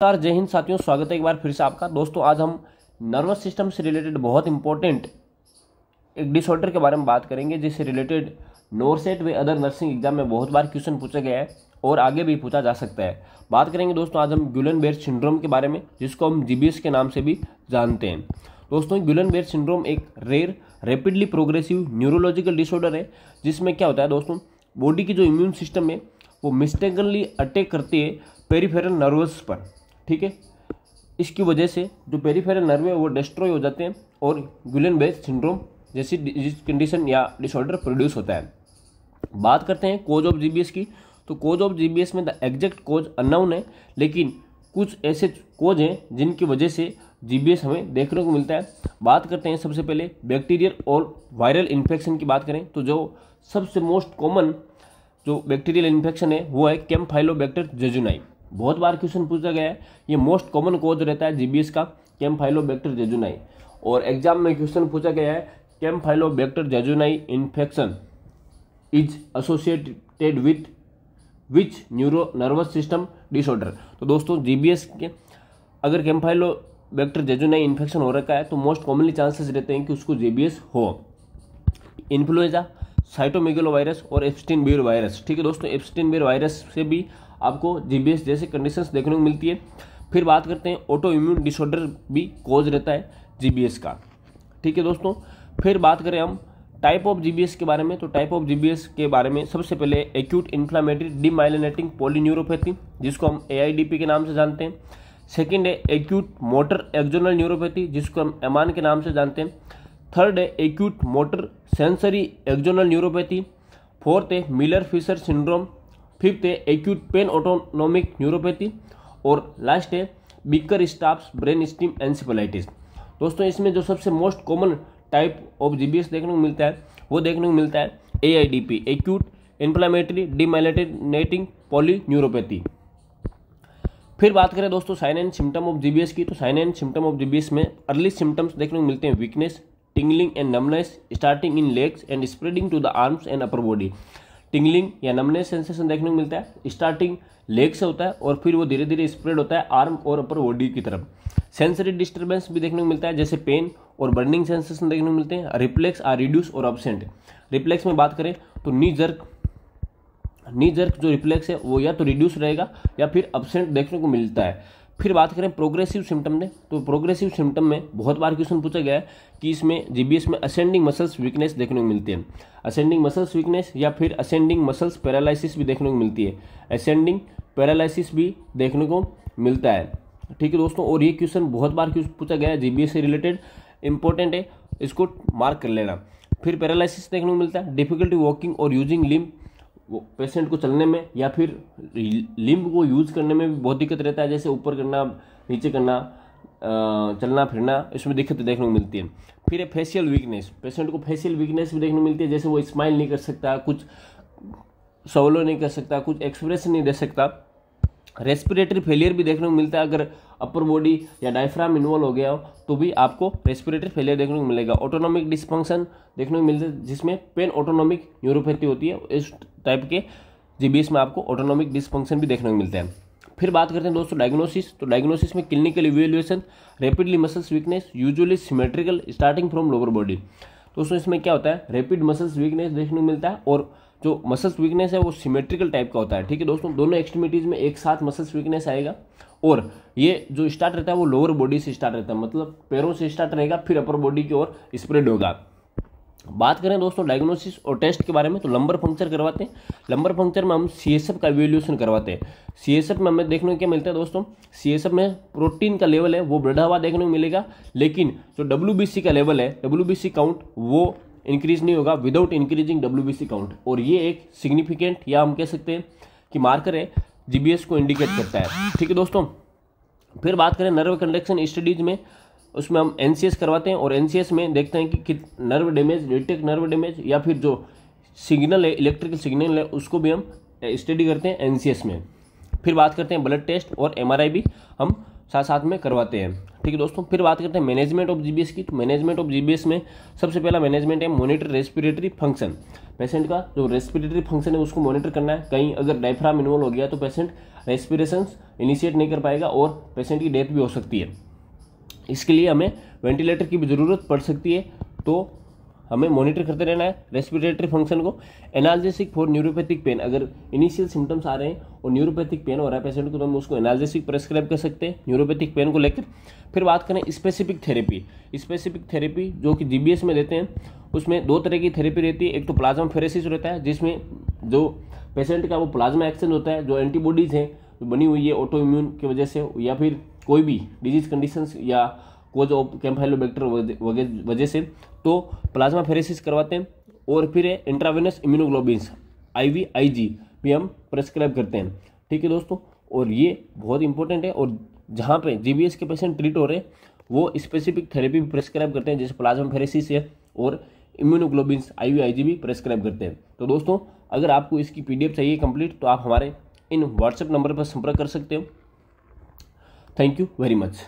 नमस्कार, जय हिंद साथियों। स्वागत है एक बार फिर से आपका। दोस्तों आज हम नर्वस सिस्टम से रिलेटेड बहुत इंपॉर्टेंट एक डिसऑर्डर के बारे में बात करेंगे, जिससे रिलेटेड नोरसेट व अदर नर्सिंग एग्जाम में बहुत बार क्वेश्चन पूछा गया है और आगे भी पूछा जा सकता है। बात करेंगे दोस्तों आज हम गुइलेन-बेयर सिंड्रोम के बारे में, जिसको हम जीबीएस के नाम से भी जानते हैं। दोस्तों गुइलेन-बेयर सिंड्रोम एक rare rapidly progressive neurological disorder है, जिसमें क्या होता है दोस्तों, बॉडी की जो इम्यून सिस्टम है वो मिस्टेकनली अटैक करती है पेरिफेरल नर्वस पर। ठीक है, इसकी वजह से जो पेरिफेरल नर्व है वो डिस्ट्रॉय हो जाते हैं और गुइलेन-बेयर सिंड्रोम जैसी कंडीशन या डिसऑर्डर प्रोड्यूस होता है। बात करते हैं कोज ऑफ जीबीएस की, तो कोज ऑफ जीबीएस में द एग्जैक्ट कोज अननोन है, लेकिन कुछ ऐसे कोज हैं जिनकी वजह से जीबीएस हमें देखने को मिलता है। बात करते हैं सबसे पहले बैक्टीरियल और वायरल इन्फेक्शन की बात करें तो जो सबसे मोस्ट कॉमन जो बैक्टीरियल इन्फेक्शन है वो है कैम्पहाइलोबैक्टर जेजुनाई। बहुत बार क्वेश्चन पूछा गया है, ये मोस्ट कॉमन कोज रहता है जीबीएस का, कैम्पहाइलोबैक्टर जेजुनाई। और एग्जाम में क्वेश्चन पूछा गया है Campylobacter jejuni infection is associated with which neuro nervous system disorder. तो दोस्तों जीबीएस के अगर कैम्पहाइलोबैक्टर जेजुनाई इन्फेक्शन हो रखा है तो मोस्ट कॉमनली चांसेस रहते हैं कि उसको जीबीएस हो। इन्फ्लुएंजा, साइटोमेगालोवायरस और एप्स्टीन-बायर वायरस। ठीक है दोस्तों, एप्स्टीन-बायर वायरस से भी आपको जीबीएस जैसे कंडीशंस देखने को मिलती है। फिर बात करते हैं ऑटो इम्यून डिसऑर्डर भी कोज रहता है जीबीएस का। ठीक है दोस्तों, फिर बात करें हम टाइप ऑफ जीबीएस के बारे में, तो टाइप ऑफ जीबीएस के बारे में सबसे पहले एक्यूट इन्फ्लामेटरी डीमाइलिनेटिंग पॉलीन्यूरोपैथी, जिसको हम एआईडीपी के नाम से जानते हैं। सेकेंड है एक्यूट मोटर एक्जोनल न्यूरोपैथी, जिसको हम एमान के नाम से जानते हैं। थर्ड है acute motor sensory axonal neuropathy. Fourth है मिलर फिशर सिंड्रोम। फिफ्थ है एक्यूट पेन ऑटोनोमिक न्यूरोपैथी। और लास्ट है Bickerstaff's brainstem encephalitis. दोस्तों इसमें जो सबसे most common type of GBS देखने को मिलता है वो देखने को मिलता है AIDP, acute inflammatory demyelinating polyneuropathy. फिर बात करें दोस्तों sign and symptom of GBS की, तो sign and symptom of GBS में अर्ली सिम्टम्स देखने को मिलते हैं weakness, tingling and numbness starting in legs and spreading to the arms and upper body. Tingling या नमनेस सेंसेशन देखने को मिलता है, स्टार्टिंग लेग से होता है और फिर वो धीरे धीरे स्प्रेड होता है आर्म और अपर बॉडी की तरफ। सेंसरी डिस्टर्बेंस भी देखने को मिलता है, जैसे पेन और बर्निंग सेंसेशन देखने को मिलते हैं। रिफ्लेक्स आर रिड्यूस और अब्सेंट। रिफ्लेक्स में बात करें तो नी जर्क जो रिफ्लेक्स है वो या तो रिड्यूस रहेगा या फिर अब्सेंट देखने को मिलता है। फिर बात करें प्रोग्रेसिव सिम्टम में, तो प्रोग्रेसिव सिम्टम में बहुत बार क्वेश्चन पूछा गया है कि इसमें जीबीएस में असेंडिंग मसल्स वीकनेस देखने को मिलती है। असेंडिंग मसल्स वीकनेस या फिर असेंडिंग मसल्स पैरालिसिस भी देखने को मिलती है। असेंडिंग पैरालिसिस भी देखने को मिलता है। ठीक है दोस्तों, और ये क्वेश्चन बहुत बार पूछा गया है जीबीएस से रिलेटेड, इंपॉर्टेंट है, इसको मार्क कर लेना। फिर पैरालिसिस देखने को मिलता है, डिफिकल्टी वॉकिंग और यूजिंग लिम्ब, वो पेशेंट को चलने में या फिर लिम्ब को यूज करने में भी बहुत दिक्कत रहता है, जैसे ऊपर करना, नीचे करना, चलना फिरना, इसमें दिक्कत देखने को मिलती है। फिर है फेशियल वीकनेस, पेशेंट को फेशियल वीकनेस भी देखने को मिलती है, जैसे वो स्माइल नहीं कर सकता, कुछ सवलो नहीं कर सकता, कुछ एक्सप्रेशन नहीं दे सकता। रेस्पिरेटरी फेलियर भी देखने को मिलता है, अगर अपर बॉडी या डायफ्राम इन्वॉल्व हो गया हो तो भी आपको रेस्पिरेटरी फेलियर देखने को मिलेगा। ऑटोनॉमिक डिसफंक्शन देखने को मिलता है, जिसमें पेन ऑटोनॉमिक न्यूरोपैथी होती है। इस टाइप के जीबीएस में आपको ऑटोनॉमिक डिसफंक्शन भी देखने को मिलता है। फिर बात करते हैं दोस्तों डायग्नोसिस, तो डायग्नोसिस में clinical evaluation, rapidly muscles weakness usually symmetrical starting from lower body. दोस्तों इसमें क्या होता है, रैपिड मसल्स वीकनेस देखने को मिलता है और जो मसल्स वीकनेस है वो सिमेट्रिकल टाइप का होता है। ठीक है दोस्तों, दोनों एक्सट्रीमिटीज में एक साथ मसल्स वीकनेस आएगा और ये जो स्टार्ट रहता है वो लोअर बॉडी से स्टार्ट रहता है, मतलब पैरों से स्टार्ट रहेगा फिर अपर बॉडी की ओर स्प्रेड होगा। बात करें दोस्तों डायग्नोसिस और टेस्ट के बारे में, तो लंबर पंक्चर करवाते हैं। लंबर पंक्चर में हम सीएसएफ का इवैल्यूएशन करवाते हैं। सीएसएफ में हमें देखने को क्या मिलता है दोस्तों, सीएसएफ में प्रोटीन का लेवल है वो बढ़ा हुआ देखने को मिलेगा, लेकिन जो डब्ल्यूबीसी का लेवल है, डब्ल्यूबीसी काउंट, वो इंक्रीज नहीं होगा विदाउट इंक्रीजिंग डब्ल्यूबीसी काउंट। और ये एक सिग्निफिकेंट या हम कह सकते हैं कि मार्कर है, जीबीएस को इंडिकेट करता है। ठीक है दोस्तों, फिर बात करें नर्व कंडक्शन स्टडीज में, उसमें हम एनसीएस करवाते हैं और एनसीएस में देखते हैं कि nerve damage, detect nerve damage या फिर जो सिग्नल है, इलेक्ट्रिकल सिग्नल है, उसको भी हम स्टडी करते हैं एनसीएस में। फिर बात करते हैं ब्लड टेस्ट और MRI भी हम साथ साथ में करवाते हैं। ठीक है दोस्तों, फिर बात करते हैं मैनेजमेंट ऑफ GBS की। तो मैनेजमेंट ऑफ GBS में सबसे पहला मैनेजमेंट है मॉनिटर रेस्पिरेटरी फंक्शन। पेशेंट का जो रेस्पिरेटरी फंक्शन है उसको मॉनिटर करना है। कहीं अगर डायफ्राम इन्वॉल्व हो गया तो पेशेंट रेस्पिरेशन इनिशिएट नहीं कर पाएगा और पेशेंट की डेथ भी हो सकती है। इसके लिए हमें वेंटिलेटर की भी ज़रूरत पड़ सकती है, तो हमें मॉनिटर करते रहना है रेस्पिरेटरी फंक्शन को। एनाल्जेसिक फॉर न्यूरोपैथिक पेन, अगर इनिशियल सिम्टम्स आ रहे हैं और न्यूरोपैथिक पेन हो रहा है पेशेंट को तो हम उसको एनाल्जेसिक प्रेस्क्राइब कर सकते हैं न्यूरोपैथिक पेन को लेकर। फिर बात करें स्पेसिफिक थेरेपी। स्पेसिफिक थेरेपी जो कि GBS में देते हैं उसमें 2 तरह की थेरेपी रहती है। एक तो प्लाज्मा फेरेसिस रहता है जिसमें जो पेशेंट का वो प्लाज्मा एक्सचेंज होता है, जो एंटीबॉडीज है जो बनी हुई है ऑटो इम्यून की वजह से या फिर कोई भी डिजीज कंडीशंस या कोज ऑफ कैम्फाइलोबैक्टर वजह से, तो प्लाज्मा फेरेसिस करवाते हैं। और फिर है इंट्रावेनस इम्यूनोग्लोबिन्स IVIG भी हम प्रेस्क्राइब करते हैं। ठीक है दोस्तों, और ये बहुत इंपॉर्टेंट है। और जहाँ पे GBS के पेशेंट ट्रीट हो रहे हैं वो स्पेसिफिक थेरेपी भी प्रेस्क्राइब करते हैं, जैसे प्लाज्मा फेरेसिस है और इम्यूनोग्लोबिन्स IVIG भी प्रेस्क्राइब करते हैं। तो दोस्तों अगर आपको इसकी PDF चाहिए कंप्लीट तो आप हमारे इन WhatsApp नंबर पर संपर्क कर सकते हो। Thank you very much.